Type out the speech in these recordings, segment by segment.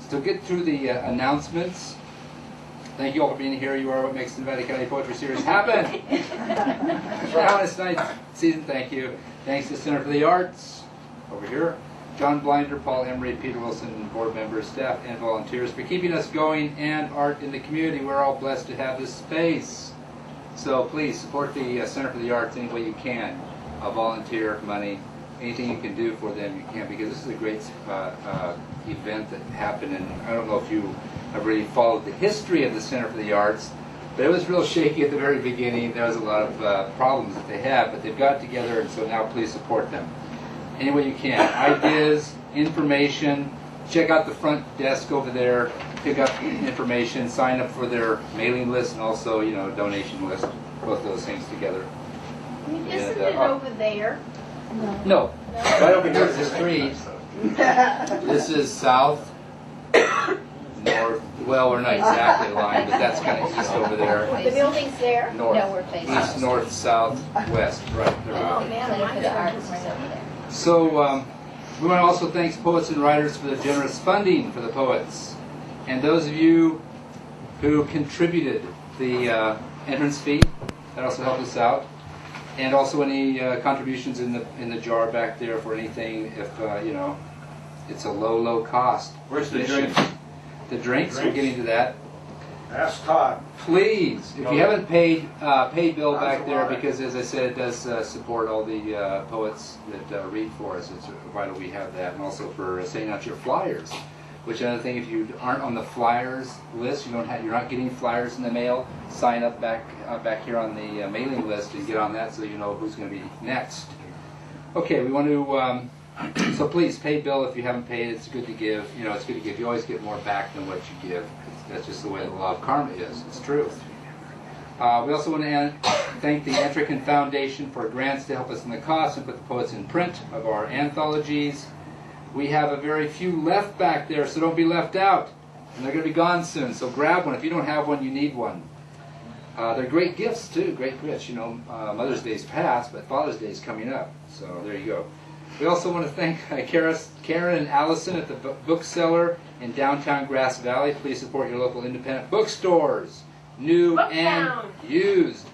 to get through the announcements. Thank you all for being here. You are what makes the Nevada County Poetry Series happen. Now it's ninth season. Thank you. Thanks to Center for the Arts over here. John Blinder, Paul Emery, Peter Wilson, board members, staff, and volunteers for keeping us going and art in the community. We're all blessed to have this space. So please support the Center for the Arts any way you can. Volunteer, money, anything you can do for them you can, because this is a great event that happened. And I don't know if you have really followed the history of the Center for the Arts, but it was real shaky at the very beginning. There was a lot of problems that they had, but they've got together, and so now please support them any way you can. Ideas, information, check out the front desk over there, pick up information, sign up for their mailing list, and also, you know, donation list, both those things together. Isn't it over there? No, right over here is the street. This is south, north, well, we're not exactly aligned, but that's kind of east over there. The building's there? North, No, we're facing east, north, south, west, right there. Oh, man, Center for the I'm Arts is over there. So we want to also thank poets and writers for the generous funding for the poets, and those of you who contributed the entrance fee. That also helped us out, and also any contributions in the jar back there for anything. If you know, it's a low cost. Where's the drinks? The drinks. We're getting to that. Ask Todd. Please, if you haven't paid, pay Bill back there, because as I said, it does support all the poets that read for us. It's vital we have that, and also for sending out your flyers. Which another thing, if you aren't on the flyers list, you're not getting flyers in the mail. Sign up back here on the mailing list and get on that, so you know who's going to be next. Okay, we want to. So please pay Bill if you haven't paid. It's good to give. You know, it's good to give. You always get more back than what you give. That's just the way the law of karma is. It's true. We also want to thank the Etrican Foundation for grants to help us in the cost and put the poets in print of our anthologies. We have a very few left back there, so don't be left out. And they're going to be gone soon, so grab one. If you don't have one, you need one. They're great gifts, too. Great gifts. You know, Mother's Day's passed, but Father's Day's coming up. So there you go. We also want to thank Karen and Allison at the bookseller in downtown Grass Valley. Please support your local independent bookstores, new and used.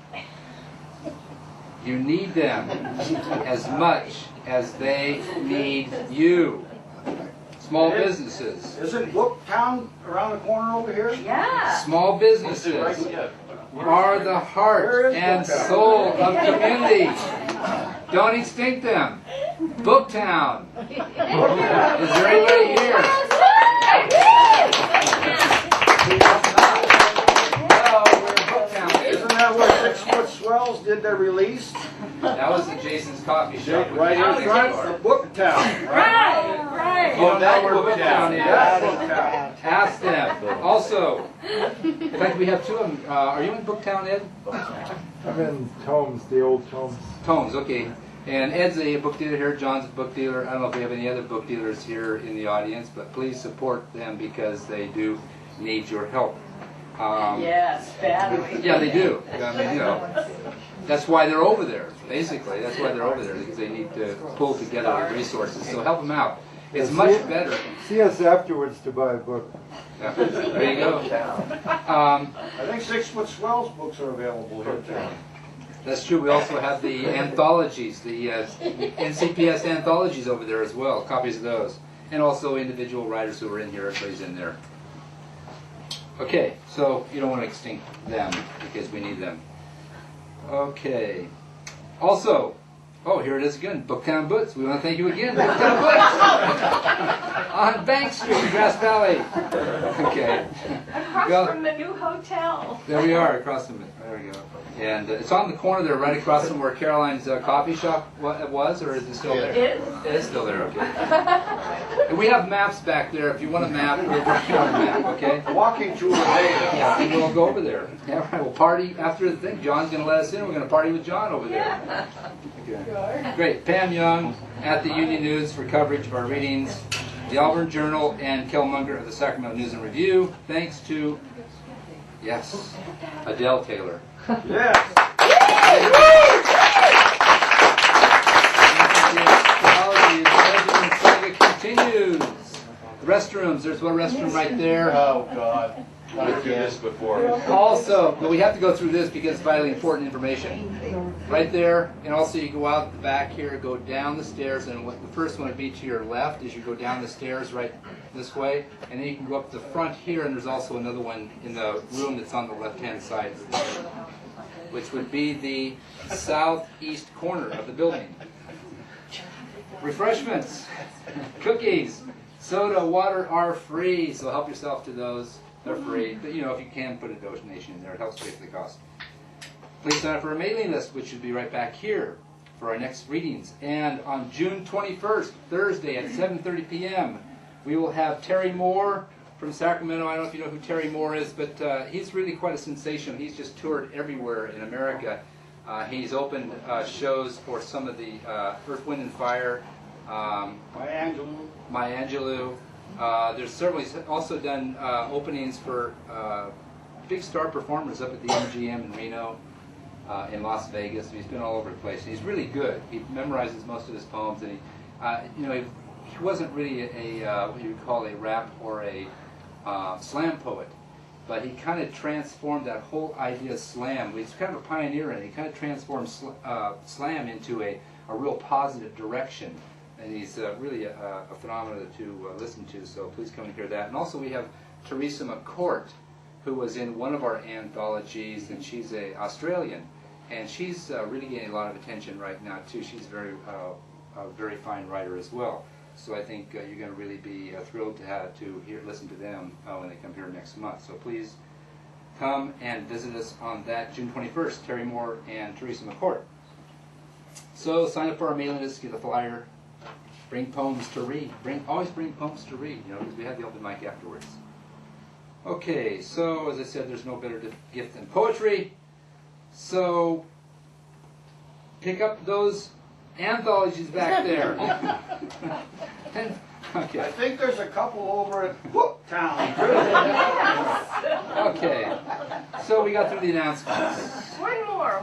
You need them as much as they need you. Small businesses. Isn't Booktown around the corner over here? Yeah. Small businesses are the heart and soul of community. Don't extinct them. Booktown. Is there anybody here? No, we're Booktown. Isn't that where 6 Foot Swells did their release? That was the Jason's Coffee Shop. Right in front of Booktown. Right. You don't know where Booktown is? That's Booktown. Ask them. Also, in fact, we have two of them. Are you in Booktown, Ed? I'm in Tomes, the old Tomes. Tomes, okay. And Ed's a book dealer here. John's a book dealer. I don't know if we have any other book dealers here in the audience, but please support them because they do need your help. Yes, badly. Yeah, they do. I mean, you know, that's why they're over there. Basically, that's why they're over there, because they need to pull together the resources. So help them out. It's much better. See us afterwards to buy a book. Yeah, there you go. I think 6 Foot Swells books are available here too. That's true. We also have the anthologies, the NCPS anthologies over there as well, copies of those. And also individual writers who are in here, everybody's in there. Okay, so you don't want to extinct them because we need them. Okay. Also, oh, here it is again, Booktown Books. We want to thank you again, Booktown Books! On Bank Street, Grass Valley. Okay. Across from the new hotel. There we are, across from it. There we go. And it's on the corner there, right across from where Caroline's coffee shop was, or is it still there? It It is still there, okay. And we have maps back there. If you want a map, we'll bring you a map, okay? Walking tour today. Yeah, and we'll go over there. Yeah, right. We'll party after the thing. John's going to let us in. We're going to party with John over there. Okay. Great. Pam Young at the Union News for coverage of our readings. The Auburn Journal and Kel Munger of the Sacramento News and Review. Thanks to, yes, Adele Taylor. Yes. Technology continues. The restrooms, there's one restroom right there. Oh, God. Went through this before. Also, but we have to go through this because it's vitally important information. Right there, and also you go out the back here, go down the stairs, and what the first one would be to your left as you go down the stairs right this way, and then you can go up the front here, and there's also another one in the room that's on the left-hand side, which would be the southeast corner of the building. Refreshments, cookies, soda, water are free, so help yourself to those. They're free, but if you can put a donation in there, it helps pay for the cost. Please sign up for our mailing list, which should be right back here for our next readings. And on June 21st, Thursday at 7:30 p.m., we will have Terry Moore from Sacramento. I don't know if you know who Terry Moore is, but he's really quite a sensation. He's just toured everywhere in America. He's opened shows for some of the Earth, Wind, and Fire. Maya Angelou. There's certainly also done openings for big star performers up at the MGM in Reno, in Las Vegas. He's been all over the place. He's really good. He memorizes most of his poems, and he wasn't really a what you would call a rap or a slam poet, but he kind of transformed that whole idea of slam. He's kind of a pioneer in it. He kind of transformed slam into a real positive direction. And he's really a phenomenon to listen to, so please come and hear that. And also we have Teresa McCourt, who was in one of our anthologies, and she's an Australian. And she's really getting a lot of attention right now, too. She's a very fine writer as well. So I think you're going to really be thrilled to listen to them when they come here next month. So please come and visit us on that June 21st, Terry Moore and Teresa McCourt. So sign up for our mailing list, get a flyer. Bring poems to read. Always bring poems to read, because we have the open mic afterwards. Okay, so as I said, there's no better gift than poetry. So pick up those anthologies back there. Okay. I think there's a couple over at Hook Town. Okay. So we got through the announcements. One more.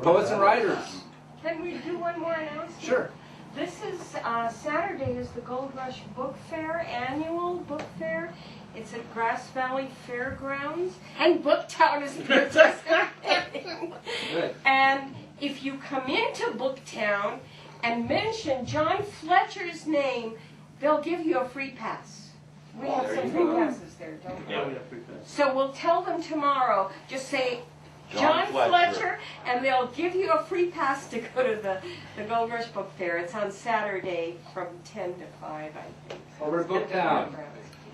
Poets and writers. Can we do one more announcement? Sure. This is Saturday is the Gold Rush Book Fair, annual book fair. It's at Grass Valley Fairgrounds, and Booktown is participating. Good. And if you come into Booktown and mention John Fletcher's name, they'll give you a free pass. We have some free passes there, don't we? Yeah. So we'll tell them tomorrow. Just say John Fletcher, and they'll give you a free pass to go to the Gold Rush Book Fair. It's on Saturday from 10 to 5, I think. Over at Booktown.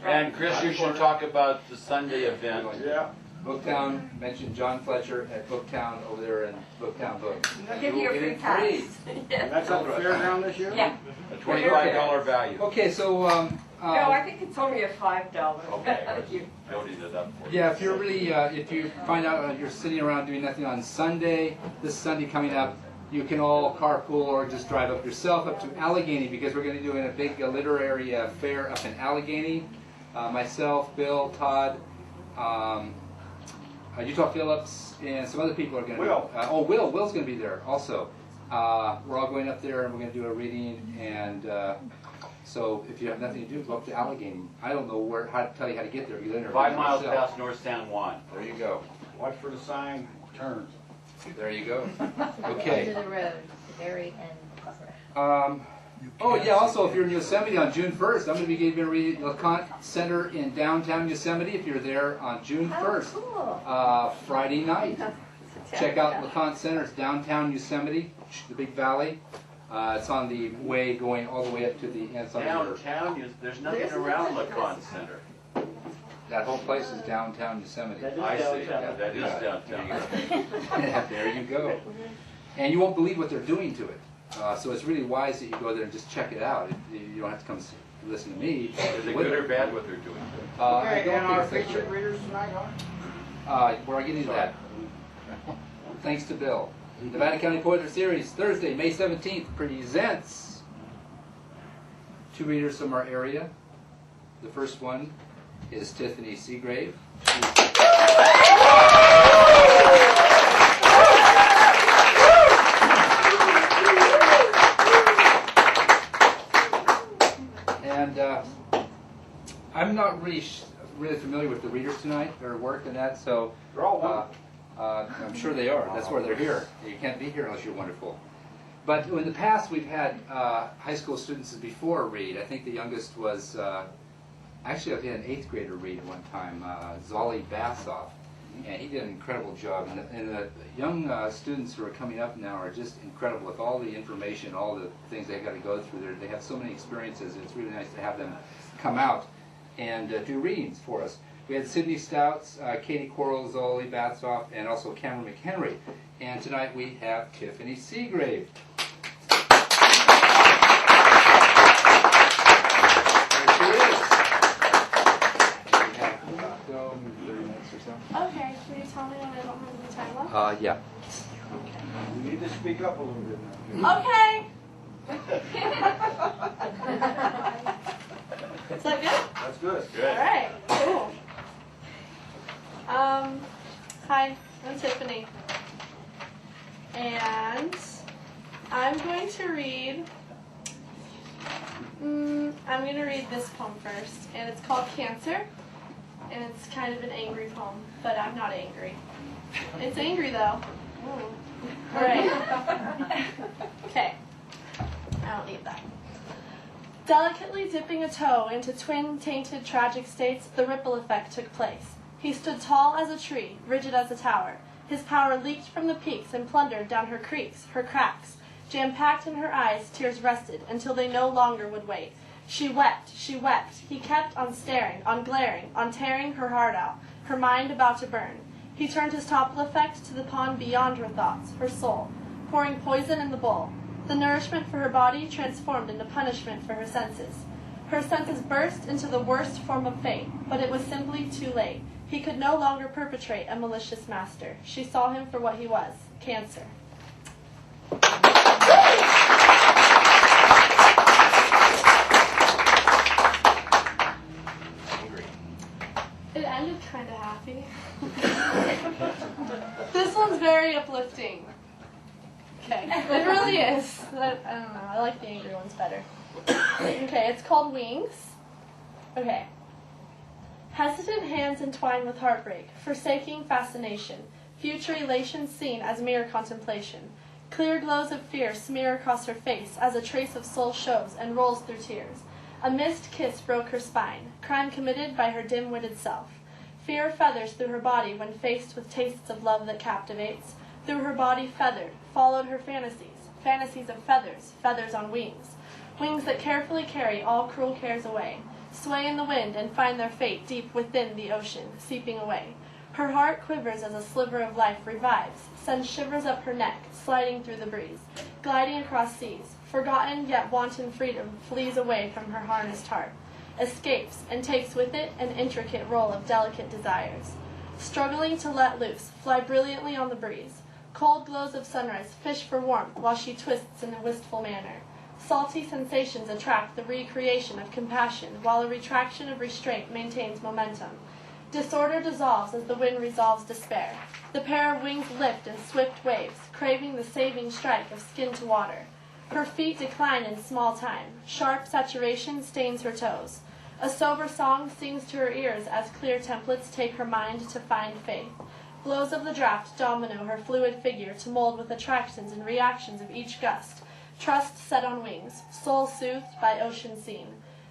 And Chris, you should talk about the Sunday event. Yeah. Booktown, mention John Fletcher at Booktown over there in Booktown Books. They'll give you a free pass. And Yeah. that's at the fairground this year? Yeah. A $25 value. Okay, so No, I think it's only a $5. Okay, you noted it up for you. yeah, if you're really if you find out you're sitting around doing nothing on Sunday, this Sunday coming up, you can all carpool or just drive up yourself up to Allegheny, because we're going to be doing a big literary fair up in Allegheny. Myself, Bill, Todd, Utah Phillips, and some other people are going to Will. Will's going to be there also. We're all going up there and we're going to do a reading, and so if you have nothing to do, go up to Allegheny. I don't know how to tell you how to get there. You 5 miles past North San Juan. There you go. Watch for the sign, turn. There you go. End Okay. of the road, the very end. Oh yeah. Also, if you're in Yosemite on June 1st, I'm going to be giving a reading at LeConte Center in downtown Yosemite. If you're there on June 1st, Cool. Friday night, check out LeConte Center. It's downtown Yosemite, the Big Valley. It's on the way going all the way up to the Anson River. Downtown, there's nothing around LeConte Center. That whole place is downtown Yosemite. I see, yeah, that is downtown. There you go. And you won't believe what they're doing to it. So it's really wise that you go there and just check it out. You don't have to come listen to me. Is it good or bad what they're doing? I Okay, don't and our think it's featured that readers tonight, good. We're getting to that. Thanks to Bill. Nevada County Poetry Series, Thursday, May 17th, presents 2 readers from our area. The first one is Tiffany Seagrave. And I'm not really familiar with the readers tonight, their work and that, so They're all wonderful. I'm sure they are. That's why they're here. You can't be here unless you're wonderful. But in the past, we've had high school students before read. I think the youngest was, actually I had an 8th grader read one time, Zolly Bassoff. And he did an incredible job. And the young students who are coming up now are just incredible with all the information, all the things they've got to go through. They have so many experiences. It's really nice to have them come out and do readings for us. We had Sydney Stouts, Katie Coral, Zolly Bassoff, and also Cameron McHenry. And tonight we have Tiffany Seagrave. Okay, can you tell me when I don't have any time left? Yeah. You need to speak up a little bit now. Okay. Is that good? That's good. All right, cool. Hi, I'm Tiffany. And I'm going to read, this poem first, and it's called Cancer. And it's kind of an angry poem, but I'm not angry. It's angry though. All right. Okay. I don't need that. Delicately dipping a toe into twin tainted tragic states, the ripple effect took place. He stood tall as a tree, rigid as a tower. His power leaked from the peaks and plundered down her creeks, her cracks. Jam-packed in her eyes, tears rested until they no longer would wait. She wept, he kept on staring, on glaring, on tearing her heart out, her mind about to burn. He turned his topple effect to the pond beyond her thoughts, her soul, pouring poison in the bowl. The nourishment for her body transformed into punishment for her senses. Her senses burst into the worst form of fate, but it was simply too late. He could no longer perpetrate a malicious master. She saw him for what he was, cancer. It ended kind of happy. This one's very uplifting. Okay, it really is. I don't know, I like the angry ones better. Okay, it's called Wings. Okay. Hesitant hands entwine with heartbreak, forsaking fascination, future elation seen as mere contemplation. Clear glows of fear smear across her face as a trace of soul shows and rolls through tears. A missed kiss broke her spine, crime committed by her dim-witted self. Fear feathers through her body when faced with tastes of love that captivates. Through her body feathered, followed her fantasies, fantasies of feathers, feathers on wings. Wings that carefully carry all cruel cares away, sway in the wind and find their fate deep within the ocean, seeping away. Her heart quivers as a sliver of life revives, sends shivers up her neck, sliding through the breeze, gliding across seas. Forgotten yet wanton freedom flees away from her harnessed heart, escapes and takes with it an intricate roll of delicate desires. Struggling to let loose, fly brilliantly on the breeze. Cold glows of sunrise fish for warmth while she twists in a wistful manner. Salty sensations attract the recreation of compassion while a retraction of restraint maintains momentum. Disorder dissolves as the wind resolves despair. The pair of wings lift in swift waves, craving the saving strike of skin to water. Her feet decline in small time. Sharp saturation stains her toes. A sober song sings to her ears as clear templates take her mind to find faith. Blows of the draft domino her fluid figure to mold with attractions and reactions of each gust. Trust set on wings, soul soothed by ocean seen.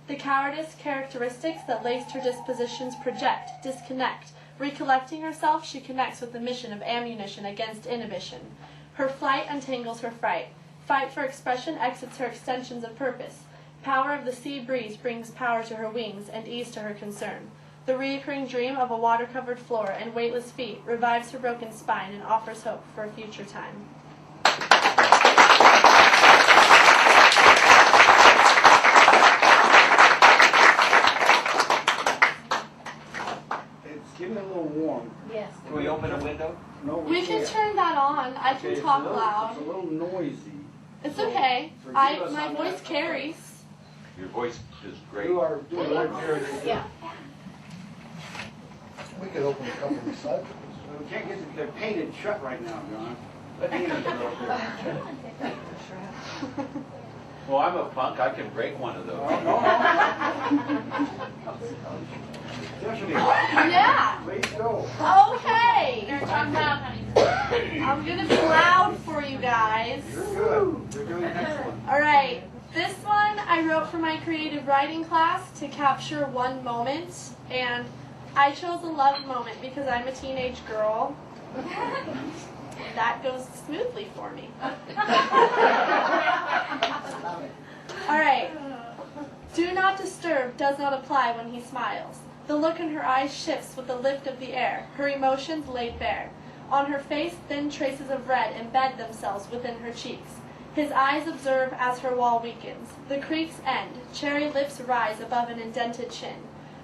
The cowardice characteristics that laced her dispositions project, disconnect. Recollecting herself, she connects with the mission of ammunition against inhibition. Her flight untangles her fright. Fight for expression exits her extensions of purpose. Power of the sea breeze brings power to her wings and ease to her concern. The reoccurring dream of a water-covered floor and weightless feet revives her broken spine and offers hope for a future time. It's getting a little warm. Yes. Can we open a window? No, We can can't. turn that on. I Okay, can it's talk a little- loud. It's a little noisy. It's okay. Forgive us My on voice that. carries. Your voice is great. Do our very Yeah. We could open a couple of side doors. We can't get it, they're painted shut right now, John. Let me in. Well, I'm a punk, I can break one of those. Tiffany, Yeah. please go. Okay. You're talking about, honey. I'm gonna be loud for you guys. You're good. You're doing excellent. All right. This one I wrote for my creative writing class to capture one moment, and I chose a love moment because I'm a teenage girl. That goes smoothly for me. All right. Do not disturb does not apply when he smiles. The look in her eyes shifts with the lift of the air, her emotions laid bare. On her face, thin traces of red embed themselves within her cheeks. His eyes observe as her wall weakens. The creek's end, cherry lips rise above an indented chin,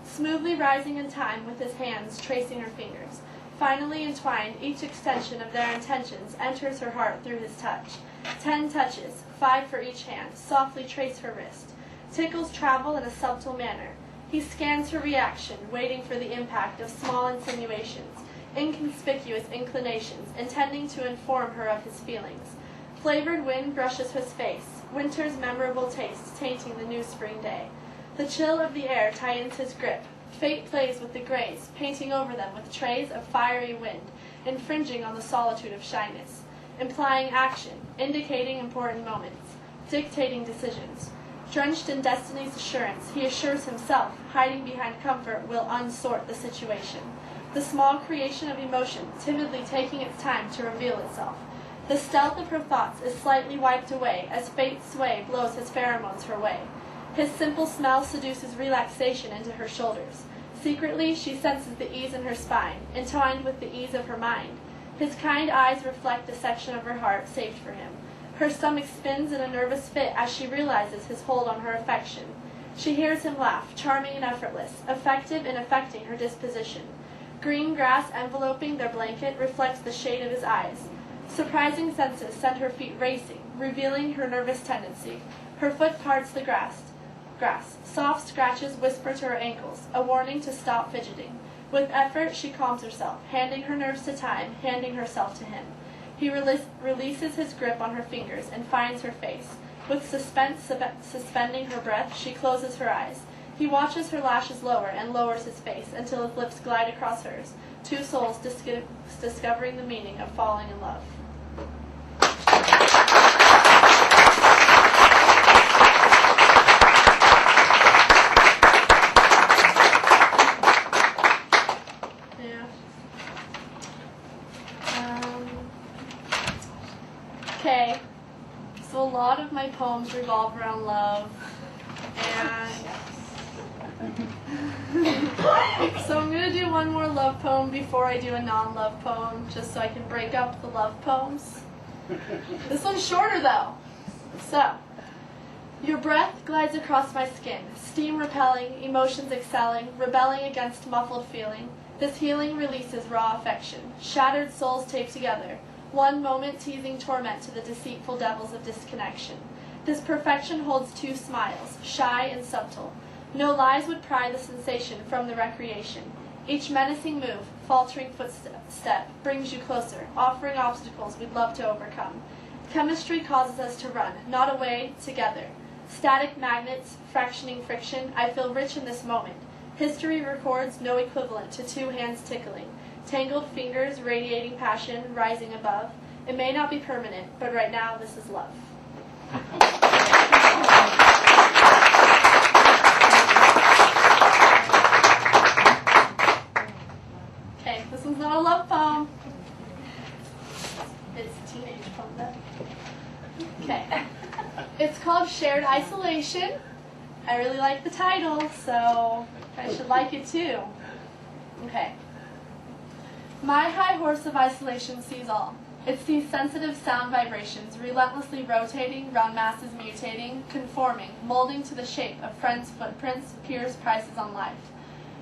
smoothly rising in time with his hands tracing her fingers. Finally entwined, each extension of their intentions enters her heart through his touch. 10 touches, 5 for each hand, softly trace her wrist. Tickles travel in a subtle manner. He scans her reaction, waiting for the impact of small insinuations, inconspicuous inclinations, intending to inform her of his feelings. Flavored wind brushes his face, winter's memorable taste tainting the new spring day. The chill of the air tightens his grip. Fate plays with the grays, painting over them with trays of fiery wind, infringing on the solitude of shyness, implying action, indicating important moments, dictating decisions. Drenched in destiny's assurance, he assures himself, hiding behind comfort will unsort the situation. The small creation of emotion, timidly taking its time to reveal itself. The stealth of her thoughts is slightly wiped away as fate's sway blows his pheromones her way. His simple smell seduces relaxation into her shoulders. Secretly, she senses the ease in her spine, entwined with the ease of her mind. His kind eyes reflect the section of her heart saved for him. Her stomach spins in a nervous fit as she realizes his hold on her affection. She hears him laugh, charming and effortless, effective in affecting her disposition. Green grass enveloping their blanket reflects the shade of his eyes. Surprising senses send her feet racing, revealing her nervous tendency. Her foot parts the grass. Soft scratches whisper to her ankles, a warning to stop fidgeting. With effort, she calms herself, handing her nerves to time, handing herself to him. He releases his grip on her fingers and finds her face. With suspense suspending her breath, she closes her eyes. He watches her lashes lower and lowers his face until his lips glide across hers, two souls discovering the meaning of falling in love. Okay, so a lot of my poems revolve around love, and so I'm going to do one more love poem before I do a non-love poem, just so I can break up the love poems. This one's shorter though. So, your breath glides across my skin, steam repelling, emotions excelling, rebelling against muffled feeling. This healing releases raw affection, shattered souls taped together. One moment teasing torment to the deceitful devils of disconnection. This perfection holds two smiles, shy and subtle. No lies would pry the sensation from the recreation. Each menacing move, faltering footstep, brings you closer, offering obstacles we'd love to overcome. Chemistry causes us to run, not away, together. Static magnets, fractioning friction, I feel rich in this moment. History records no equivalent to two hands tickling. Tangled fingers, radiating passion, rising above. It may not be permanent, but right now this is love. Okay, this one's not a love poem. It's a teenage poem though. Okay. It's called Shared Isolation. I really like the title, so I should like it too. Okay. My high horse of isolation sees all. It sees sensitive sound vibrations relentlessly rotating, round masses mutating, conforming, molding to the shape of friends' footprints, peers' prices on life.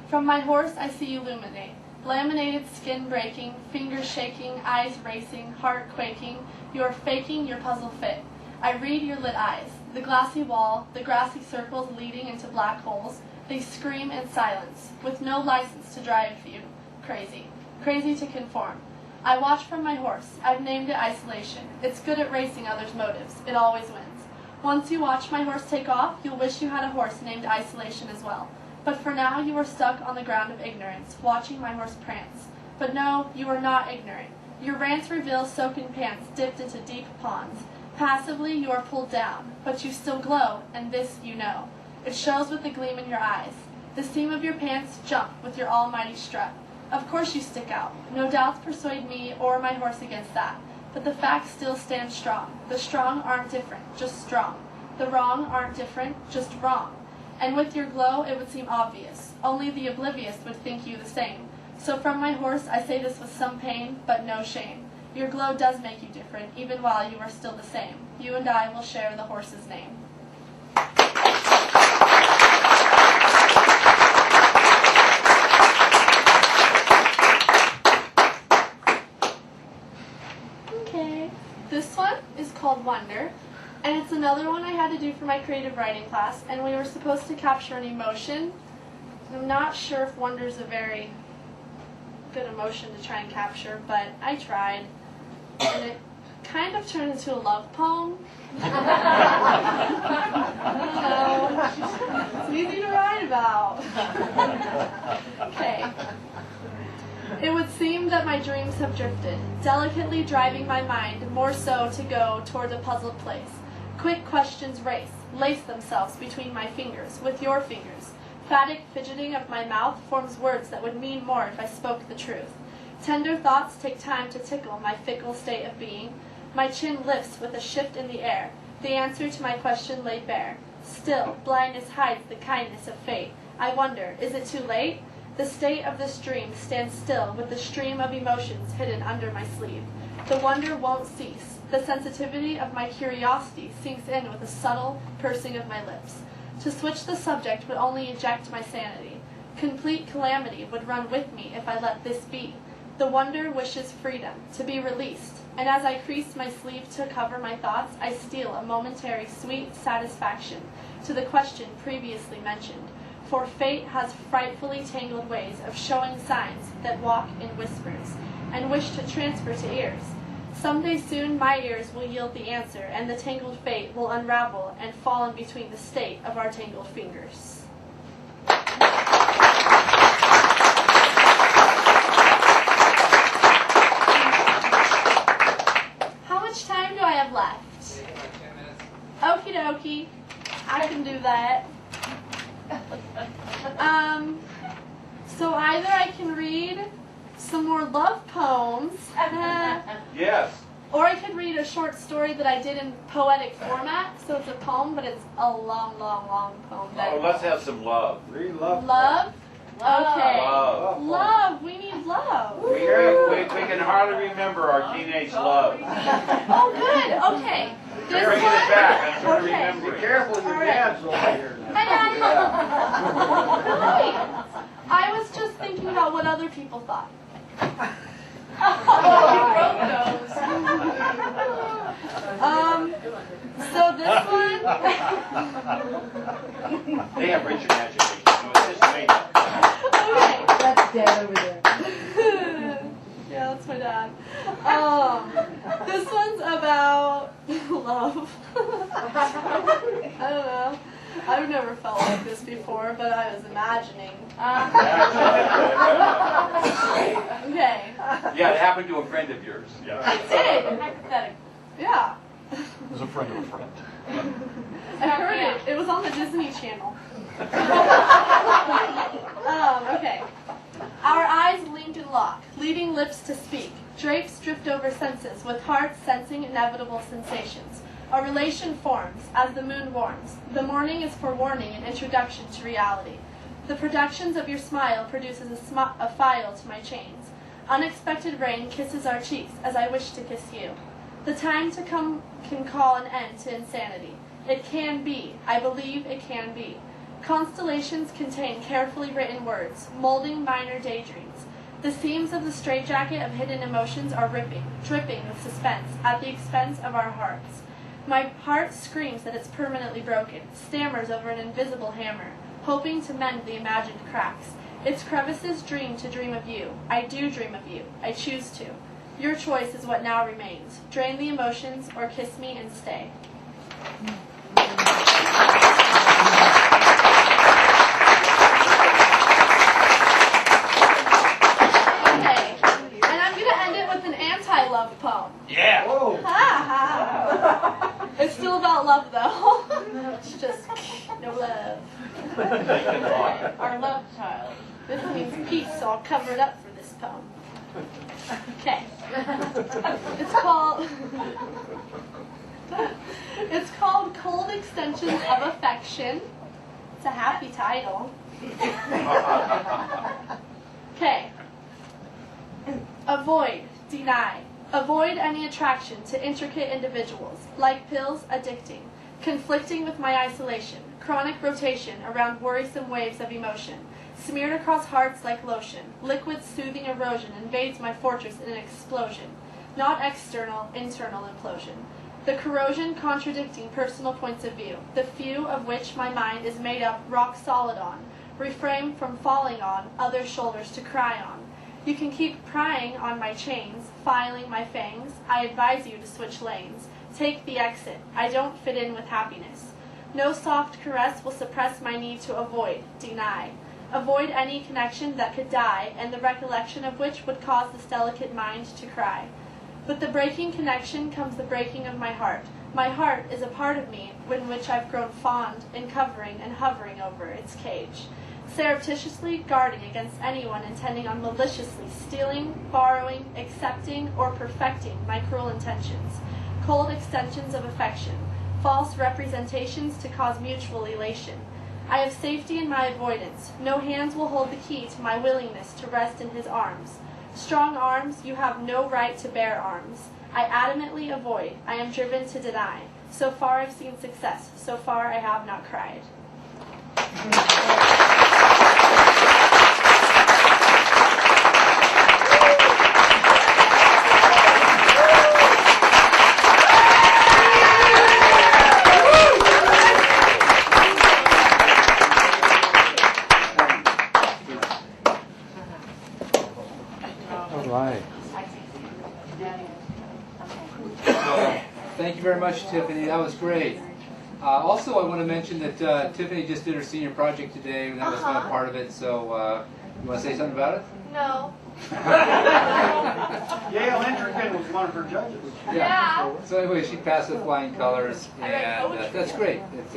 From my horse I see illuminate, laminated skin breaking, fingers shaking, eyes racing, heart quaking. You are faking your puzzle fit. I read your lit eyes, the glassy wall, the grassy circles leading into black holes. They scream in silence, with no license to drive you crazy. Crazy to conform. I watch from my horse. I've named it isolation. It's good at racing others' motives. It always wins. Once you watch my horse take off, you'll wish you had a horse named Isolation as well. But for now, you are stuck on the ground of ignorance, watching my horse prance. But no, you are not ignorant. Your rants reveal soaking pants dipped into deep ponds. Passively, you are pulled down, but you still glow, and this you know. It shows with the gleam in your eyes. The seam of your pants jump with your almighty strut. Of course you stick out. No doubts persuade me or my horse against that. But the facts still stand strong. The strong aren't different, just strong. The wrong aren't different, just wrong. And with your glow, it would seem obvious. Only the oblivious would think you the same. So from my horse, I say this with some pain, but no shame. Your glow does make you different, even while you are still the same. You and I will share the horse's name. Okay, this one is called Wonder, and it's another one I had to do for my creative writing class, and we were supposed to capture an emotion. I'm not sure if wonder is a very good emotion to try and capture, but I tried, and it kind of turned into a love poem. I don't know. It's easy to write about. Okay. It would seem that my dreams have drifted, delicately driving my mind more so to go toward a puzzled place. Quick questions lace themselves between my fingers, with your fingers. Phatic fidgeting of my mouth forms words that would mean more if I spoke the truth. Tender thoughts take time to tickle my fickle state of being. My chin lifts with a shift in the air, the answer to my question laid bare. Still, blindness hides the kindness of fate. I wonder, is it too late? The state of this dream stands still with the stream of emotions hidden under my sleeve. The wonder won't cease. The sensitivity of my curiosity sinks in with a subtle pursing of my lips. To switch the subject would only eject my sanity. Complete calamity would run with me if I let this be. The wonder wishes freedom, to be released, and as I crease my sleeve to cover my thoughts, I steal a momentary sweet satisfaction to the question previously mentioned. For fate has frightfully tangled ways of showing signs that walk in whispers, and wish to transfer to ears. Someday soon my ears will yield the answer, and the tangled fate will unravel and fall in between the state of our tangled fingers. How much time do I have left? 10 minutes. Okie dokie. I can do that. So either I can read some more love poems, Yes. or I could read a short story that I did in poetic format. So it's a poem, but it's a long, long, long poem. Oh, let's have some love. Read love. Love? Okay. Love. Love. We need love. We can hardly remember our teenage love. Oh, good. Okay. This Bring it one? back. I'm trying to Okay. remember Be it. careful, your All right. dad's over here. Right. I was just thinking about what other people thought. So this one. They have rich imagination. So it's just me. Okay. That's Dad over there. Yeah, that's my dad. This one's about love. I don't know. I've never felt like this before, but I was imagining. Okay. Yeah, it happened to a friend of yours. Yeah. It did. Hypothetical. Yeah. As a friend of a friend. I heard it. It was on the Disney Channel. Okay. Our eyes link and lock, leaving lips to speak. Drapes drift over senses, with hearts sensing inevitable sensations. A relation forms as the moon warms. The morning is for warning and introduction to reality. The productions of your smile produces a file to my chains. Unexpected rain kisses our cheeks as I wish to kiss you. The time to come can call an end to insanity. It can be. I believe it can be. Constellations contain carefully written words, molding minor daydreams. The seams of the straitjacket of hidden emotions are ripping, dripping with suspense at the expense of our hearts. My heart screams that it's permanently broken, stammers over an invisible hammer, hoping to mend the imagined cracks. Its crevices dream to dream of you. I do dream of you. I choose to. Your choice is what now remains. Drain the emotions or kiss me and stay. Our love child. This means peace, so I'll cover it up for this poem. Okay. It's called Cold Extensions of Affection. It's a happy title. Okay. Avoid, deny. Avoid any attraction to intricate individuals, like pills, addicting, conflicting with my isolation, chronic rotation around worrisome waves of emotion, smeared across hearts like lotion, liquid soothing erosion invades my fortress in an explosion, not external, internal implosion. The corrosion contradicting personal points of view, the few of which my mind is made up rock solid on, refrain from falling on other shoulders to cry on. You can keep prying on my chains, filing my fangs. I advise you to switch lanes. Take the exit. I don't fit in with happiness. No soft caress will suppress my need to avoid, deny. Avoid any connection that could die, and the recollection of which would cause this delicate mind to cry. With the breaking connection comes the breaking of my heart. My heart is a part of me in which I've grown fond in covering and hovering over its cage, surreptitiously guarding against anyone intending on maliciously stealing, borrowing, accepting, or perfecting my cruel intentions, cold extensions of affection, false representations to cause mutual elation. I have safety in my avoidance. No hands will hold the key to my willingness to rest in his arms. Strong arms, you have no right to bear arms. I adamantly avoid. I am driven to deny. So far I've seen success. So far I have not cried. All right. Thank you very much, Tiffany. That was great. Also, I want to mention that Tiffany just did her senior project today, and that was not part of it. So, you want to say something about it? No. Yale Hendricken was one of her judges. Yeah. So anyway, she passed with flying colors, I read and poetry. that's great. It's,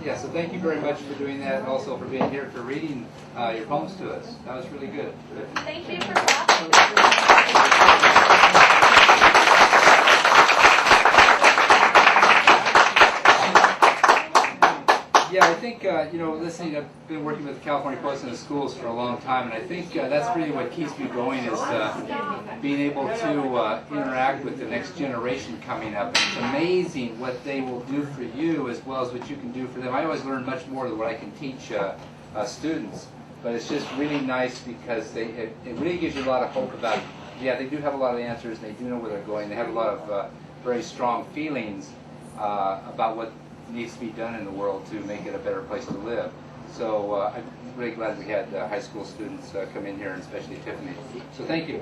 yeah, so thank you very much for doing that, and also for being here, for reading your poems to us. That was really good. Thank you for watching. Yeah, I think, you know, listening, I've been working with the California Poets in the schools for a long time, and I think that's really what keeps me going is being able to interact with the next generation coming up. And it's amazing what they will do for you as well as what you can do for them. I always learn much more than what I can teach students, but it's just really nice because it really gives you a lot of hope about, yeah, they do have a lot of answers, and they do know where they're going. They have a lot of very strong feelings about what needs to be done in the world to make it a better place to live. So I'm really glad we had high school students come in here, and especially Tiffany. So thank you.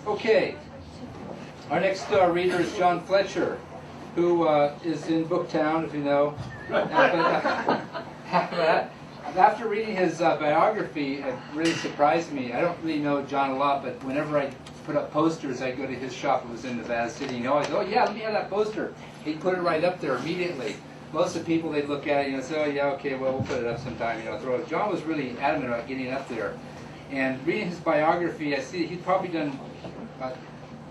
Okay, our next reader is John Fletcher, who is in Booktown, if you know. After reading his biography, it really surprised me. I don't really know John a lot, but whenever I put up posters, I go to his shop. It was in Nevada City. You know, I go, oh yeah, let me have that poster. He'd put it right up there immediately. Most of the people, they'd look at it, and say, oh yeah, okay, well, we'll put it up sometime, you know, throw it. John was really adamant about getting it up there. And reading his biography, I see he'd probably done,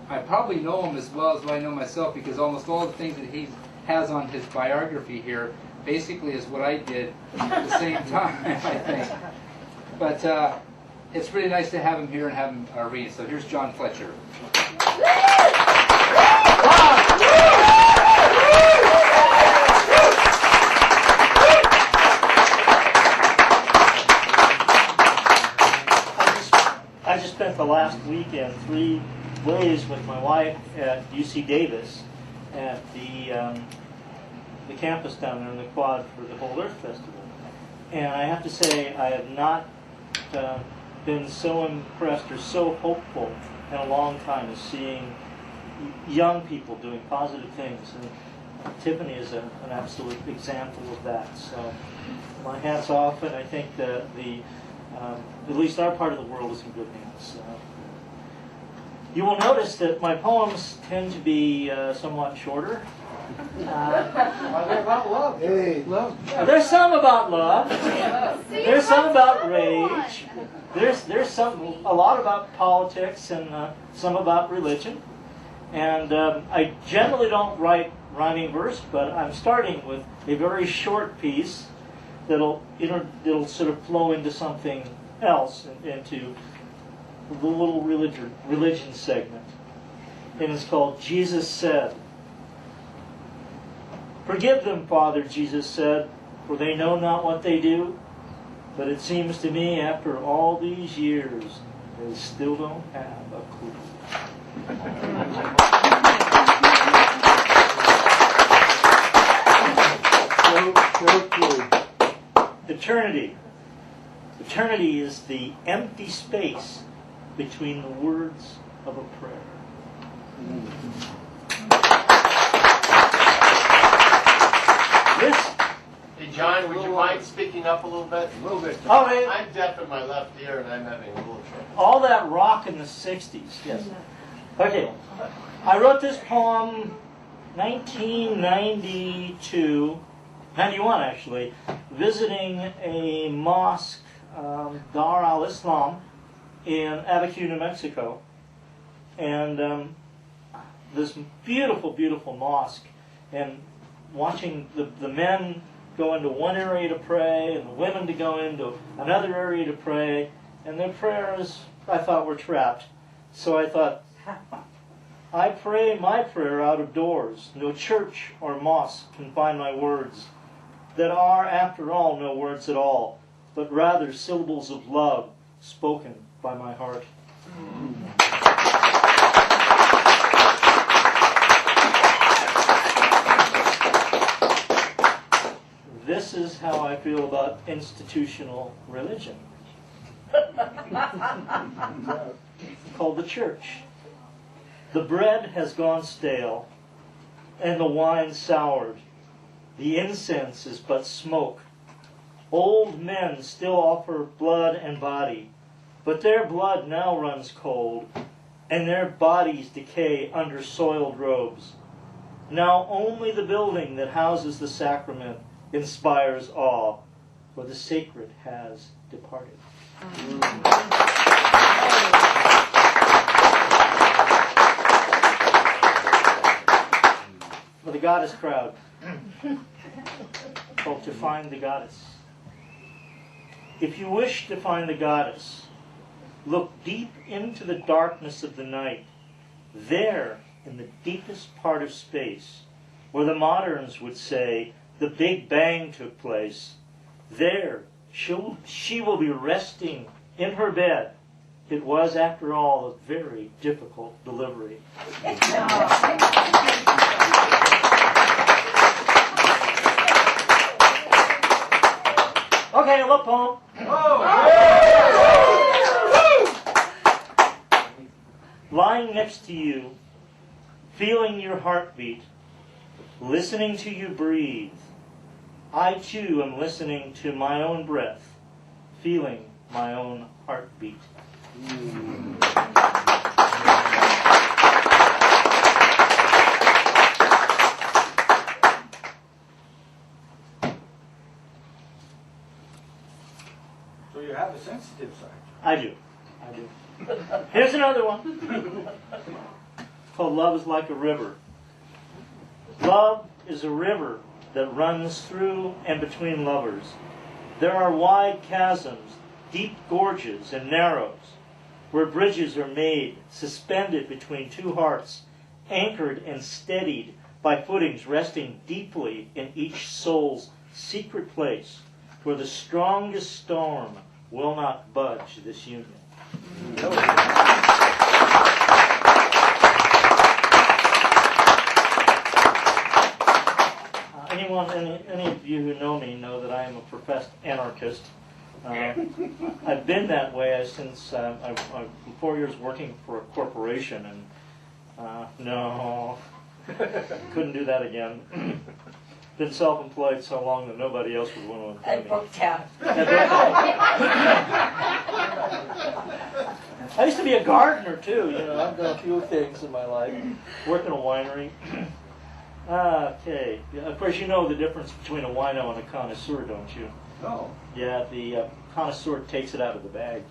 I probably know him as well as I know myself, because almost all the things that he has on his biography here basically is what I did at the same time, I think. But it's really nice to have him here and have him read. So here's John Fletcher. I just spent the last weekend 3 days with my wife at UC Davis at the campus down there in the quad for the Whole Earth Festival. And I have to say, I have not been so impressed or so hopeful in a long time as seeing young people doing positive things. And Tiffany is an absolute example of that. So my hat's off, and I think that at least our part of the world is in good hands. You will notice that my poems tend to be somewhat shorter Are they about love? Hey. There's some about love. There's some about rage. There's a lot about politics and some about religion. And I generally don't write rhyming verse, but I'm starting with a very short piece that'll sort of flow into something else, into the little religion segment. And it's called Jesus Said. Forgive them, Father, Jesus said, for they know not what they do. But it seems to me, after all these years, they still don't have a clue. So true. Eternity. Eternity is the empty space between the words of a prayer. This, Hey John, would you mind speaking up a little bit? A little bit. oh, man, I'm deaf in my left ear and I'm having a little trouble. all that rock in the 60s. Yes. Okay. I wrote this poem 1992, 91 actually, visiting a mosque, Dar al-Islam, in Abiquiu, New Mexico. And this beautiful, beautiful mosque. And watching the men go into one area to pray and the women to go into another area to pray. And their prayers, I thought, were trapped. So I thought, I pray my prayer out of doors. No church or mosque can find my words, that are, after all, no words at all, but rather syllables of love spoken by my heart. This is how I feel about institutional religion. Called the church. The bread has gone stale, and the wine soured. The incense is but smoke. Old men still offer blood and body, but their blood now runs cold, and their bodies decay under soiled robes. Now only the building that houses the sacrament inspires awe, for the sacred has departed. For the goddess crowd, called To Find the Goddess. If you wish to find the goddess, look deep into the darkness of the night. There, in the deepest part of space, where the moderns would say the Big Bang took place, there she will be resting in her bed. It was, after all, a very difficult delivery. Okay, a love poem. Lying next to you, feeling your heartbeat, listening to you breathe, I too am listening to my own breath, feeling my own heartbeat. So you have a sensitive side. I do. Here's another one. Called Love is Like a River. Love is a river that runs through and between lovers. There are wide chasms, deep gorges, and narrows, where bridges are made, suspended between two hearts, anchored and steadied by footings resting deeply in each soul's secret place, where the strongest storm will not budge this union. Any of you who know me know that I am a professed anarchist. I've been that way since I'm 4 years working for a corporation, and no, couldn't do that again. Been self-employed so long that nobody else would want to employ me. I broke down. I used to be a gardener too, I've done a few things in my life. Worked in a winery. Okay. Yeah, of course, you know the difference between a wino and a connoisseur, don't you? No. Yeah, the connoisseur takes it out of the bag.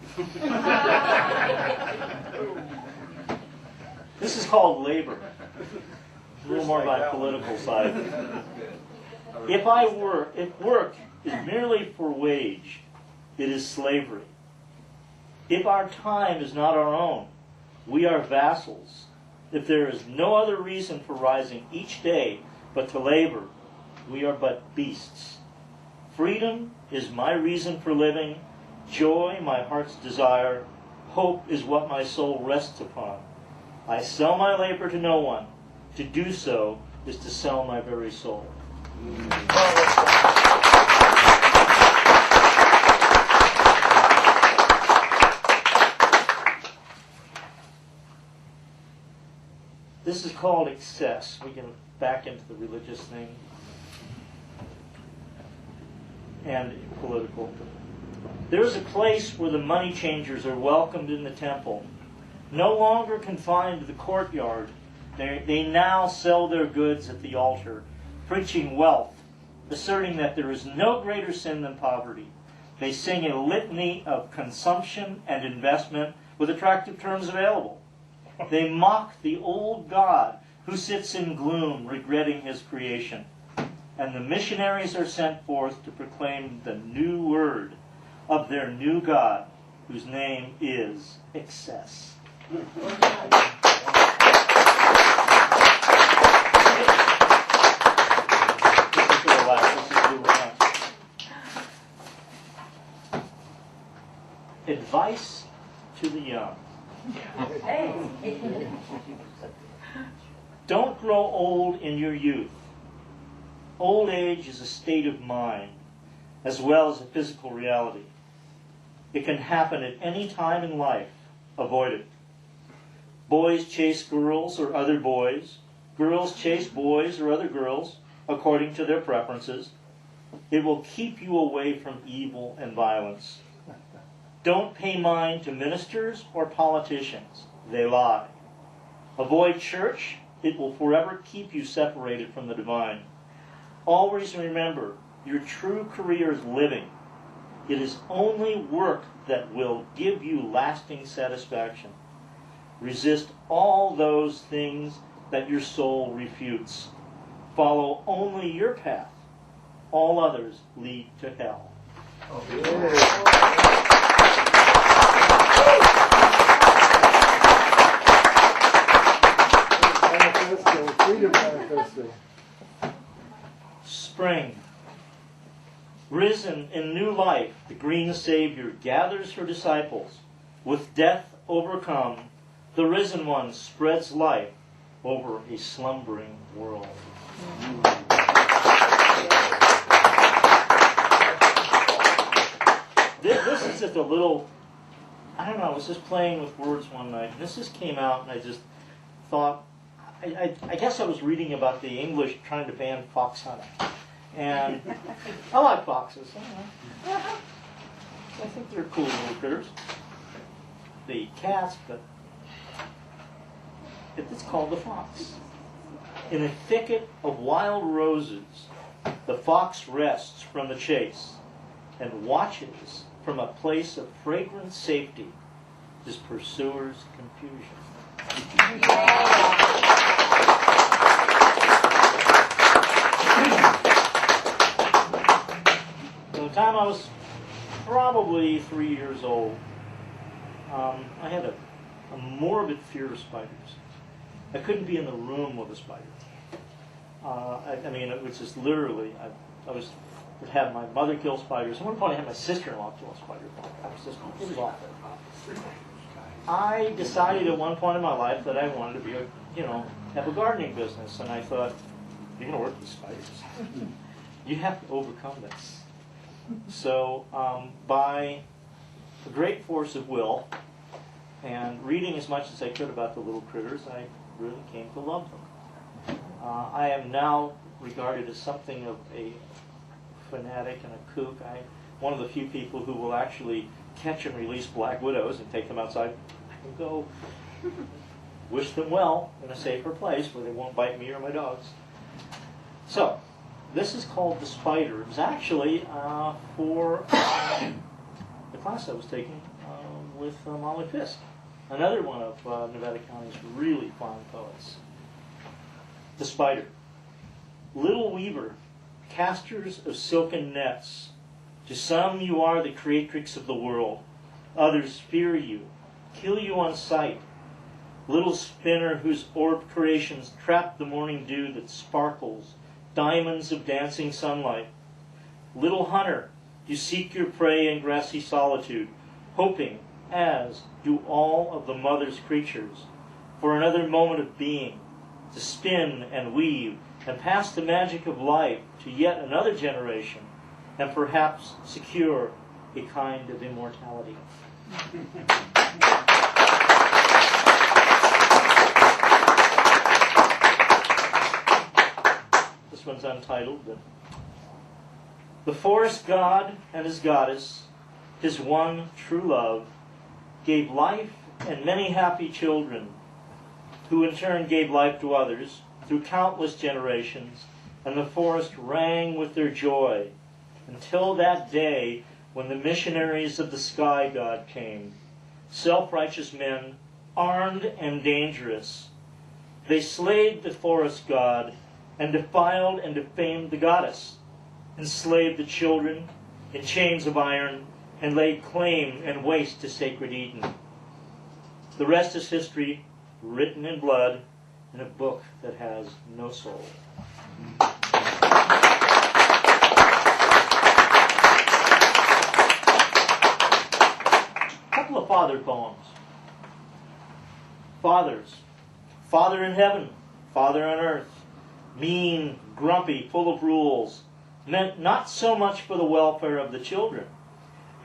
This is called labor. A little more my political side. If work is merely for wage, it is slavery. If our time is not our own, we are vassals. If there is no other reason for rising each day but to labor, we are but beasts. Freedom is my reason for living, joy my heart's desire, hope is what my soul rests upon. I sell my labor to no one. To do so is to sell my very soul. This is called excess. We can back into the religious thing and political. There is a place where the money changers are welcomed in the temple. No longer confined to the courtyard, they now sell their goods at the altar, preaching wealth, asserting that there is no greater sin than poverty. They sing a litany of consumption and investment with attractive terms available. They mock the old God who sits in gloom, regretting his creation. And the missionaries are sent forth to proclaim the new word of their new God, whose name is excess. Advice to the young. Don't grow old in your youth. Old age is a state of mind as well as a physical reality. It can happen at any time in life. Avoid it. Boys chase girls or other boys. Girls chase boys or other girls according to their preferences. It will keep you away from evil and violence. Don't pay mind to ministers or politicians. They lie. Avoid church. It will forever keep you separated from the divine. Always remember, your true career is living. It is only work that will give you lasting satisfaction. Resist all those things that your soul refutes. Follow only your path. All others lead to hell. Manifesto, Freedom Manifesto. Spring. Risen in new life, the green Savior gathers her disciples. With death overcome, the risen one spreads life over a slumbering world. This is just a little, I don't know, I was just playing with words one night, and this just came out, and I just thought, I guess I was reading about the English trying to ban fox hunting. And I like foxes. I think they're cool little critters. The cats, but it's called the fox. In a thicket of wild roses, the fox rests from the chase and watches from a place of fragrant safety his pursuer's confusion. By the time I was probably 3 years old, I had a morbid fear of spiders. I couldn't be in the room with a spider. I mean, it was just literally, I would have my mother kill spiders. At one point I had my sister-in-law kill a spider. It was awful. I decided at one point in my life that I wanted to be have a gardening business, and I thought, you're going to work with spiders. You have to overcome this. So by a great force of will and reading as much as I could about the little critters, I really came to love them. I am now regarded as something of a fanatic and a kook. I'm one of the few people who will actually catch and release black widows and take them outside and go wish them well in a safer place where they won't bite me or my dogs. So, this is called The Spider. It was actually for the class I was taking with Molly Fisk, another one of Nevada County's really fine poets. The Spider. Little weaver, casters of silken nets, to some you are the creatrix of the world, others fear you, kill you on sight. Little spinner whose orbed creations trap the morning dew that sparkles, diamonds of dancing sunlight. Little hunter, you seek your prey in grassy solitude, hoping, as do all of the mother's creatures, for another moment of being, to spin and weave and pass the magic of life to yet another generation, and perhaps secure a kind of immortality. This one's untitled. But the forest god and his goddess, his one true love, gave life and many happy children, who in turn gave life to others through countless generations, and the forest rang with their joy until that day when the missionaries of the sky god came, self-righteous men, armed and dangerous. They slayed the forest god and defiled and defamed the goddess, enslaved the children in chains of iron, and laid claim and waste to sacred Eden. The rest is history, written in blood, in a book that has no soul. A couple of father poems. Fathers. Father in heaven, father on earth, mean, grumpy, full of rules, meant not so much for the welfare of the children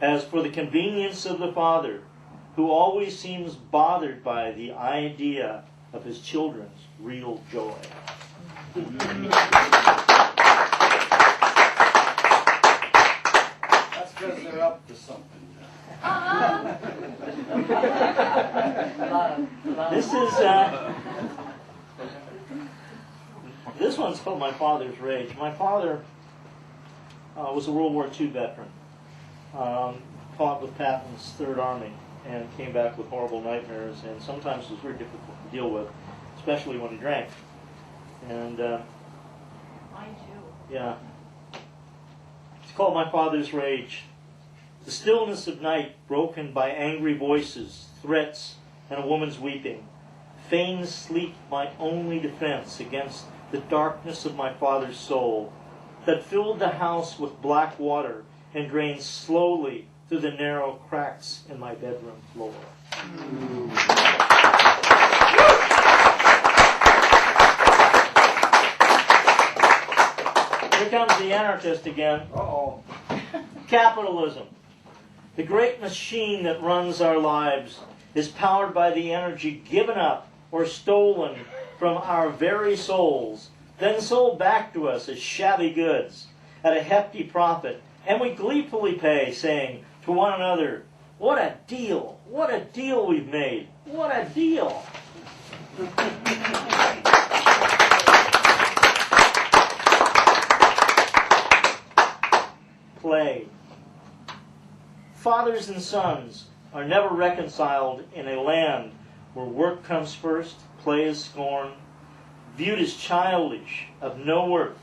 as for the convenience of the father, who always seems bothered by the idea of his children's real joy. That's because they're up to something. This one's called My Father's Rage. My father was a World War II veteran, fought with Patton's Third Army, and came back with horrible nightmares, and sometimes it was very difficult to deal with, especially when he drank. And Mine too. yeah, it's called My Father's Rage. The stillness of night, broken by angry voices, threats, and a woman's weeping. Feigned sleep, my only defense against the darkness of my father's soul, that filled the house with black water and drained slowly through the narrow cracks in my bedroom floor. Here comes the anarchist again. Uh-oh. Capitalism. The great machine that runs our lives is powered by the energy given up or stolen from our very souls, then sold back to us as shabby goods at a hefty profit, and we gleefully pay, saying to one another, "What a deal! What a deal we've made! What a deal!" Play. Fathers and sons are never reconciled in a land where work comes first, play is scorned, viewed as childish, of no worth.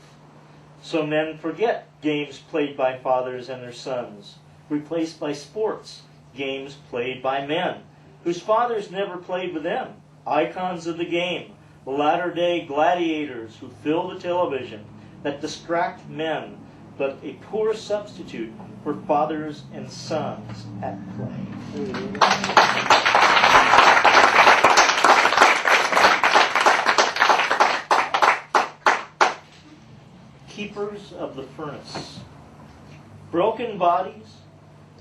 So men forget games played by fathers and their sons, replaced by sports, games played by men, whose fathers never played with them, icons of the game, latter-day gladiators who fill the television, that distract men, but a poor substitute for fathers and sons at play. Keepers of the furnace. Broken bodies,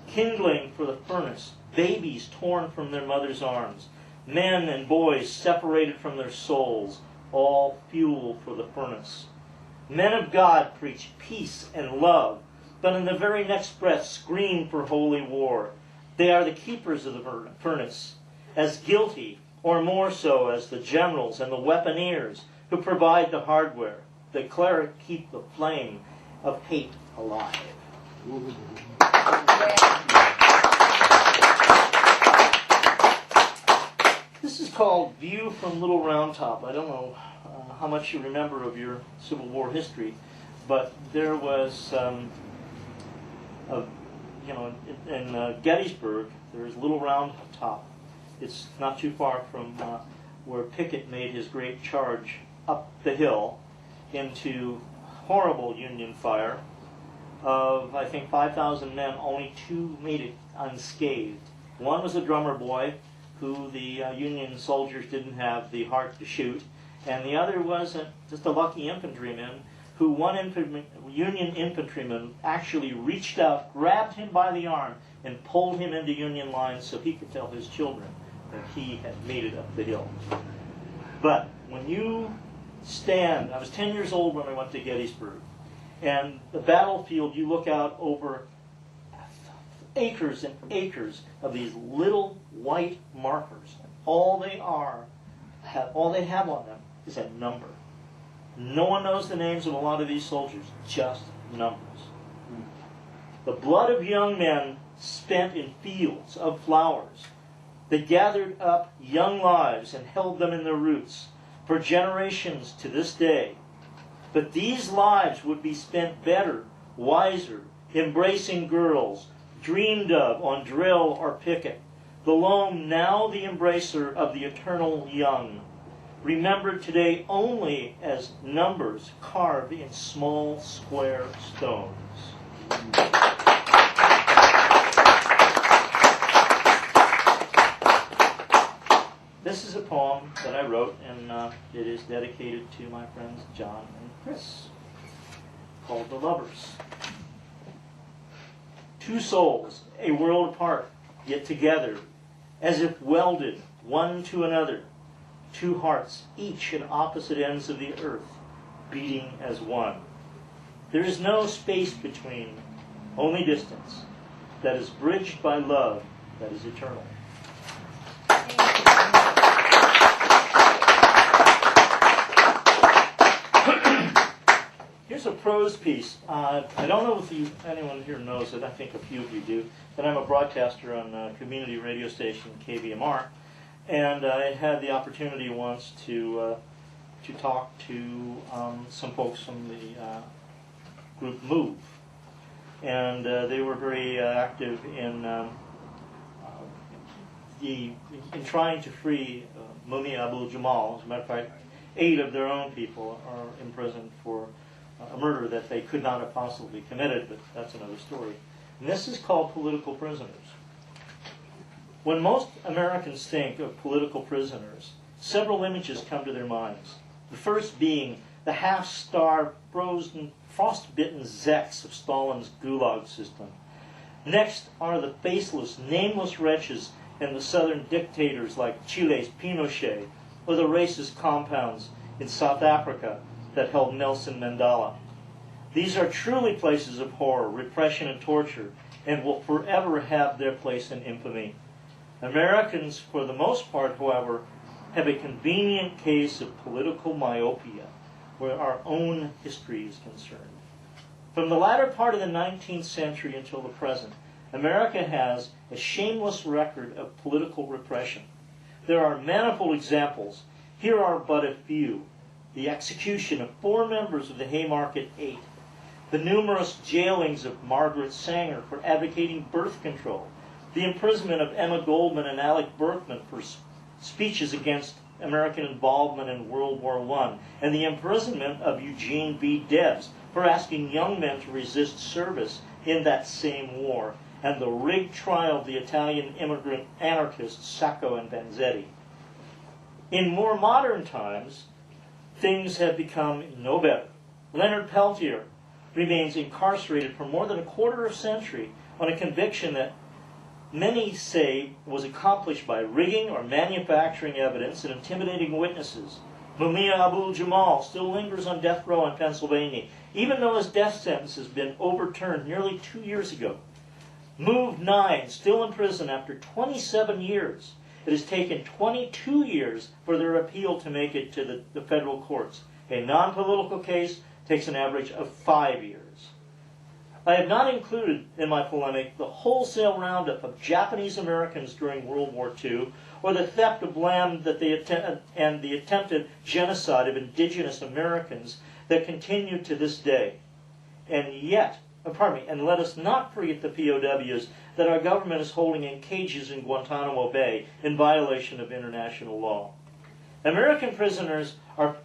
kindling for the furnace, babies torn from their mother's arms, men and boys separated from their souls, all fuel for the furnace. Men of God preach peace and love, but in the very next breath scream for holy war. They are the keepers of the furnace, as guilty, or more so, as the generals and the weaponeers who provide the hardware. the cleric keep the flame of hate alive. This is called View from Little Round Top. I don't know how much you remember of your Civil War history, but there was, in Gettysburg, there's Little Round Top. It's not too far from where Pickett made his great charge up the hill into horrible Union fire. Of, I think, 5,000 men, only 2 made it unscathed. One was a drummer boy who the Union soldiers didn't have the heart to shoot, and the other was just a lucky infantryman who Union infantryman actually reached out, grabbed him by the arm, and pulled him into Union lines so he could tell his children that he had made it up the hill. But when you stand, I was 10 years old when I went to Gettysburg, and the battlefield, you look out over acres and acres of these little white markers. All they have on them is a number. No one knows the names of a lot of these soldiers, just numbers. The blood of young men spent in fields of flowers. They gathered up young lives and held them in their roots for generations to this day. But these lives would be spent better, wiser, embracing girls, dreamed of on drill or picket, the lone now the embracer of the eternal young, remembered today only as numbers carved in small square stones. This is a poem that I wrote, and it is dedicated to my friends John and Chris, called The Lovers. 2 souls, a world apart, yet together, as if welded one to another. 2 hearts, each at opposite ends of the earth, beating as one. There is no space between, only distance, that is bridged by love that is eternal. Here's a prose piece. I don't know if anyone here knows it. I think a few of you do. But I'm a broadcaster on a community radio station, KVMR, and I had the opportunity once to talk to some folks from the group Move, and they were very active in trying to free Mumia Abu-Jamal. As a matter of fact, 8 of their own people are imprisoned for a murder that they could not have possibly committed, but that's another story. And this is called Political Prisoners. When most Americans think of political prisoners, several images come to their minds. The first being the half-starved, frozen, frostbitten Zeks of Stalin's Gulag system. Next are the faceless, nameless wretches and the southern dictators like Chile's Pinochet, or the racist compounds in South Africa that held Nelson Mandela. These are truly places of horror, repression, and torture, and will forever have their place in infamy. Americans, for the most part, however, have a convenient case of political myopia, where our own history is concerned. From the latter part of the 19th century until the present, America has a shameless record of political repression. There are manifold examples. Here are but a few. The execution of 4 members of the Haymarket 8, the numerous jailings of Margaret Sanger for advocating birth control, the imprisonment of Emma Goldman and Alec Berkman for speeches against American involvement in World War I, and the imprisonment of Eugene B. Debs for asking young men to resist service in that same war, and the rigged trial of the Italian immigrant anarchists Sacco and Vanzetti. In more modern times, things have become no better. Leonard Peltier remains incarcerated for more than a quarter of a century on a conviction that many say was accomplished by rigging or manufacturing evidence and intimidating witnesses. Mumia Abu-Jamal still lingers on death row in Pennsylvania, even though his death sentence has been overturned nearly 2 years ago. Move 9, still in prison after 27 years. It has taken 22 years for their appeal to make it to the federal courts. A non-political case takes an average of 5 years. I have not included in my polemic the wholesale roundup of Japanese Americans during World War II, or the theft of land and the attempted genocide of indigenous Americans that continue to this day. And let us not forget the POWs that our government is holding in cages in Guantanamo Bay in violation of international law. American prisons are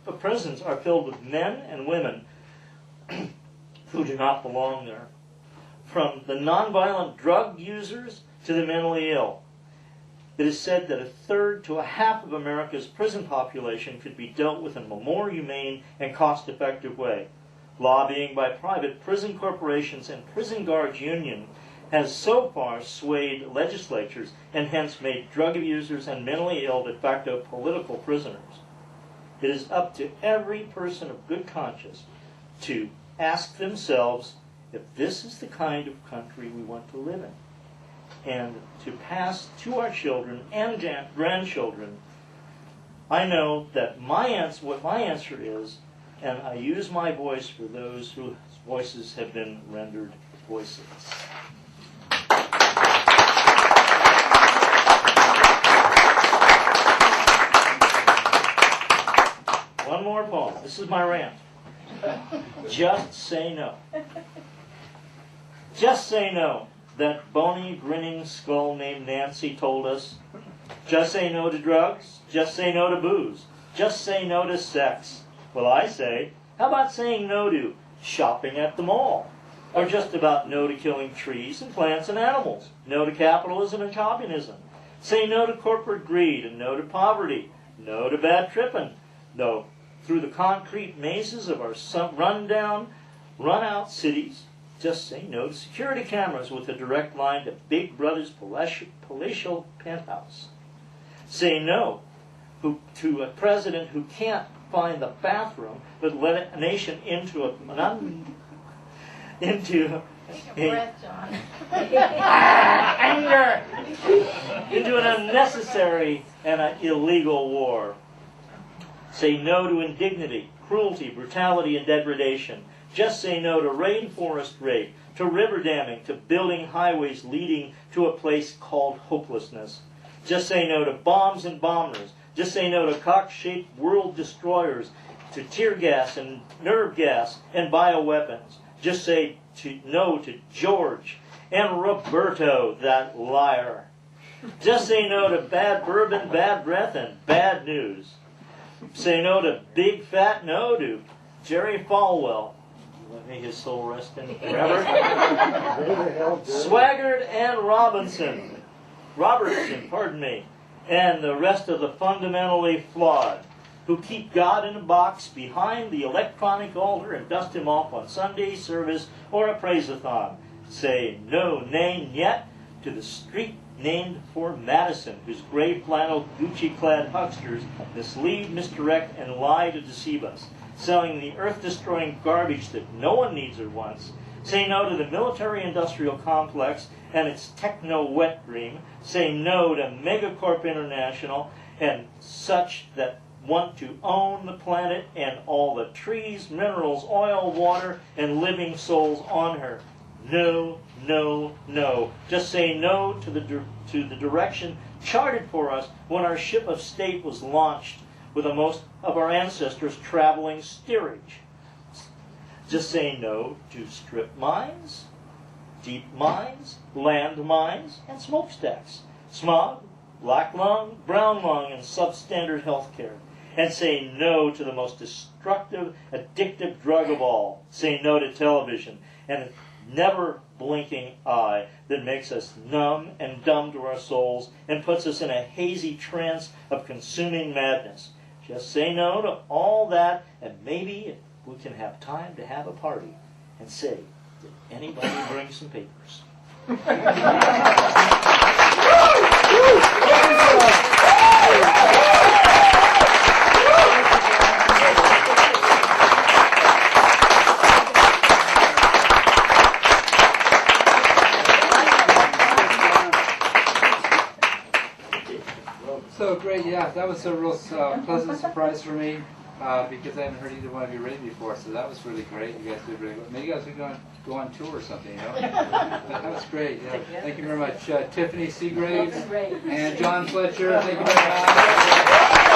filled with men and women who do not belong there. From the nonviolent drug users to the mentally ill. It is said that 1/3 to 1/2 of America's prison population could be dealt with in a more humane and cost-effective way. Lobbying by private prison corporations and prison guards union has so far swayed legislatures and hence made drug abusers and mentally ill de facto political prisoners. It is up to every person of good conscience to ask themselves if this is the kind of country we want to live in, and to pass to our children and grandchildren. I know that what my answer is, and I use my voice for those whose voices have been rendered voiceless. One more poem. This is my rant. Just say no. Just say no. That bony, grinning skull named Nancy told us. Just say no to drugs. Just say no to booze. Just say no to sex. Well, I say, how about saying no to shopping at the mall? Or just about no to killing trees and plants and animals. No to capitalism and communism. Say no to corporate greed and no to poverty. No to bad tripping. No through the concrete mazes of our run-down, run-out cities. Just say no to security cameras with a direct line to Big Brother's palatial penthouse. Say no to a president who can't find the bathroom, but led a nation into an unnecessary and an illegal war. Say no to indignity, cruelty, brutality, and degradation. Just say no to rainforest rape, to river damming, to building highways leading to a place called hopelessness. Just say no to bombs and bombers. Just say no to cock-shaped world destroyers, to tear gas and nerve gas and bioweapons. Just say no to George and Roberto, that liar. Just say no to bad bourbon, bad breath, and bad news. Say no to big fat no to Jerry Falwell. May his soul rest in forever. Swaggart and Robertson, and the rest of the fundamentally flawed, who keep God in a box behind the electronic altar and dust him off on Sunday service or a praise-a-thon. Say no, nay, yet to the street named for Madison, whose gray flannel, Gucci-clad hucksters mislead, misdirect, and lie to deceive us, selling the earth-destroying garbage that no one needs or wants. Say no to the military-industrial complex and its techno-wet dream. Say no to Megacorp International and such that want to own the planet and all the trees, minerals, oil, water, and living souls on her. No, no, no. Just say no to the direction charted for us when our ship of state was launched, with the most of our ancestors traveling steerage. Just say no to strip mines, deep mines, land mines, and smokestacks, smog, black lung, brown lung, and substandard health care. And say no to the most destructive, addictive drug of all. Say no to television and a never blinking eye that makes us numb and dumb to our souls and puts us in a hazy trance of consuming madness. Just say no to all that, and maybe we can have time to have a party and say, did anybody bring some papers? So great, yeah, that was a real pleasant surprise for me. because I haven't heard either one of you read before, so that was really great. You guys did really well. Maybe you guys are going to go on tour or something, you know? That was great. Yeah. Thank you very much. Tiffany Seagraves and John Fletcher, thank you very much.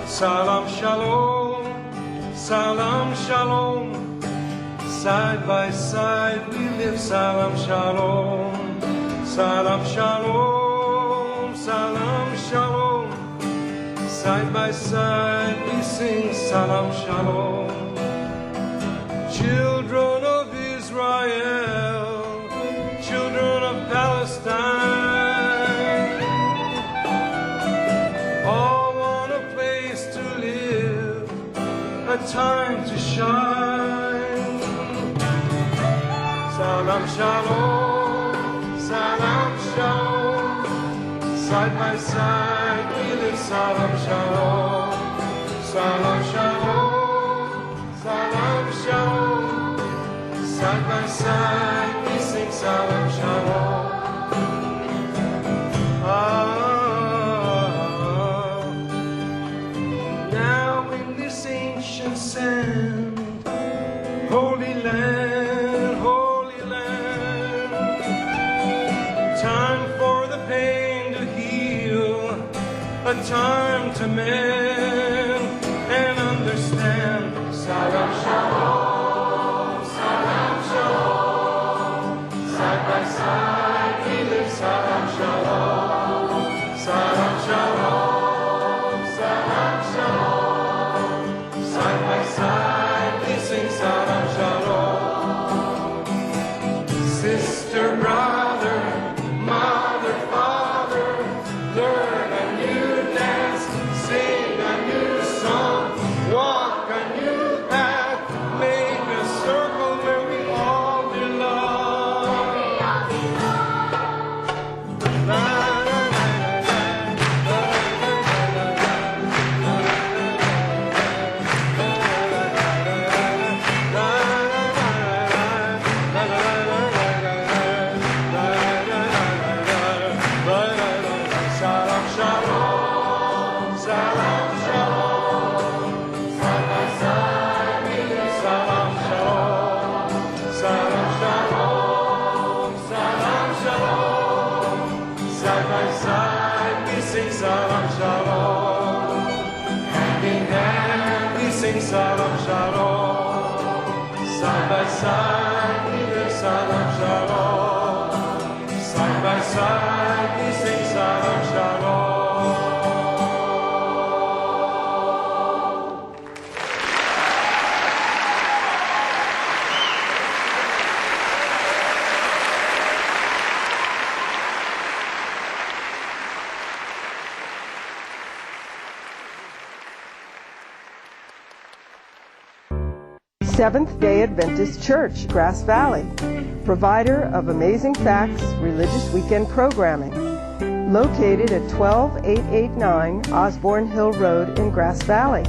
Salam shalom, salam shalom. Side by side we live. Salam shalom, salam shalom, salam shalom. Side by side we sing salam shalom. Children of Israel, children of Palestine, all want a place to live, a time to shine. Salam shalom, salam shalom. Side by side we live. Salam shalom, salam shalom, salam shalom. Side by side we sing salam shalom. Now in this ancient sand, holy land, holy land, time for the pain to heal, a time to mend and understand. Salam shalom, salam shalom. Side by side we live. Salam shalom, salam shalom, salam shalom. Side by side we sing salam shalom. Sister, brother, mother, father, learn a new dance, sing a new song, walk a new path, make a circle where we all belong. La, la, la, la, la, Salam shalom, salam shalom. Side by side we live. Salam shalom, salam shalom, salam shalom. Side by side we sing salam shalom. Hand in hand we sing salam shalom. Side by side we live. Salam shalom. Side by side we sing salam shalom. Seventh-day Adventist Church, Grass Valley, provider of Amazing Facts religious weekend programming, located at 12889 Osborne Hill Road in Grass Valley.